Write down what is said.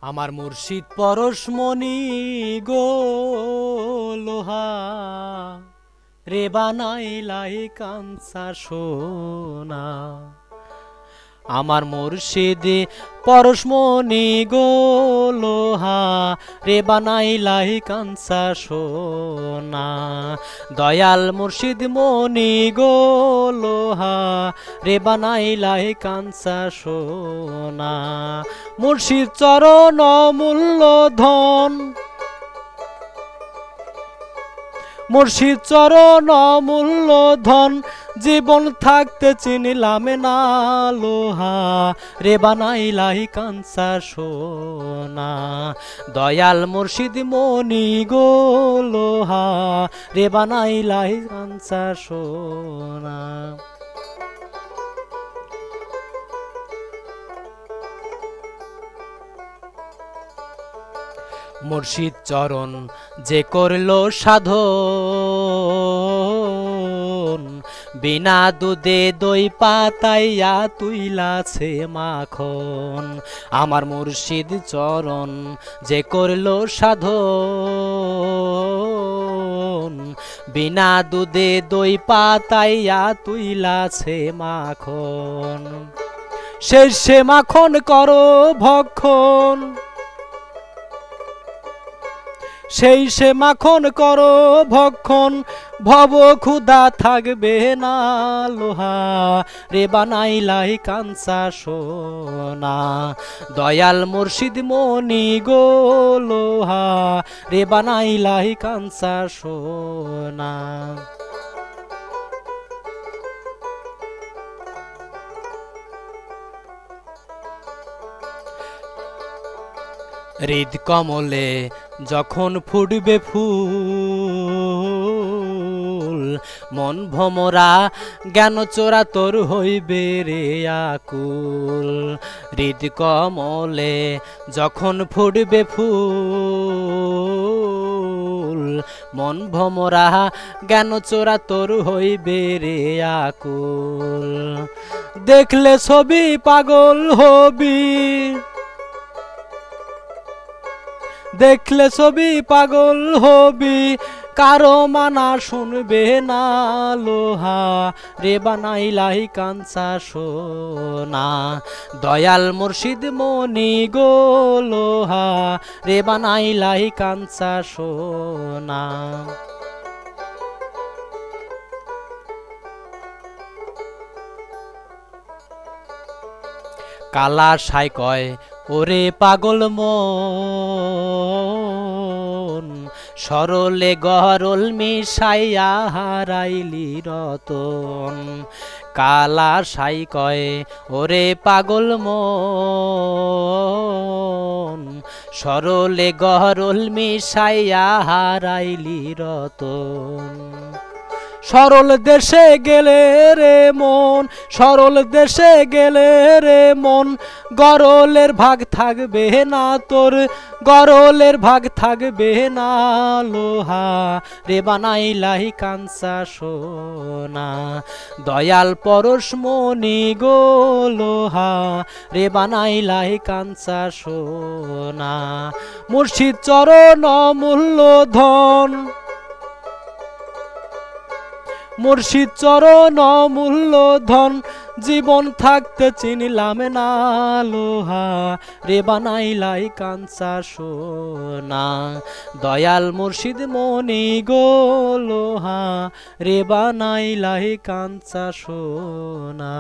আমার মুর্শিদ পরশমণি গো লোহা রে বানাইলাই কাঞ্চা সোনা। আমার মুর্শিদ পরশমণি গো লোহা রে বানাইলাই কাঞ্চা সোনা। দয়াল মুর্শিদ মণি গো লোহা রে বানাইলাই কাঞ্চা সোনা। মুর্শিদ চরণ মূল্য ধন, মুর্শিদ চরণ মূল্য ধন, জীবন থাকতে চিনিলাম না লোহা রে বানাইলাই কাঞ্চা সোনা। দয়াল মুর্শিদ মণি গো লোহা রে বানাইলাই কাঞ্চা সোনা। মুর্শিদ চরণ যে করলো সাধন, বিনা দুধে দই পাতাইয়া তুইলাছে মাখন। আমার মুর্শিদ চরণ যে করলো সাধন, বিনা দুধে দই পাতাইয়া তুইলাছে মাখন। সেই সে মাখন করো ভক্ষণ, সেই সে মাখন করো ভক্ষণ, ভব ক্ষুধা থাকবে না লোহা রে বানাইলাই কাঞ্চা সোনা। দয়াল মুর্শিদ মণি গো লোহা রে বানাইলাই কাঞ্চা সোনা। হৃদ কমলে যখন ফুটবে ফুল, মন ভমরা জ্ঞান চোরা তোর হইবে রে আকুল। হৃদ কমলে যখন ফুটবে ফুল, মন ভমরা জ্ঞান চোরা তোর হইবে রে আকুল। দেখলে ছবি পাগল হবি, দেখলে ছবি পাগল হবি, কারো মানা শুনবে না লোহা রে বানাইলাই কাঞ্চা সোনা। দয়াল মুর্শিদ মণি গো লোহা রে বানাইলাই কাঞ্চা সোনা। কালা সাই কয় ওরে পাগল মন, সরলে গরল মিশাইয়া হারাইলি রতন। কালা সাই কয় ওরে পাগল মন, সরলে গরল মিশাইয়া হারাইলি রতন। সরল দেশে গেলে রে মন, সরল দেশে গেলে রে মন, গরলের ভাগ থাকবে না তোর, গরলের ভাগ থাকবে না লোহা রে বানাইলাই কাঞ্চা সোনা। দয়াল পরশমণি গো লোহা রে বানাইলাই কাঞ্চা সোনা। মুর্শিদ চরণ মূল্য ধন, মুর্শিদ চরণ মূল্য ধন, জীবন থাকতে চিনিলাম না লোহা রে বানাইলাই কাঞ্চা সোনা। দয়াল মুর্শিদ মণি গো লোহা রে বানাইলাই কাঞ্চা সোনা।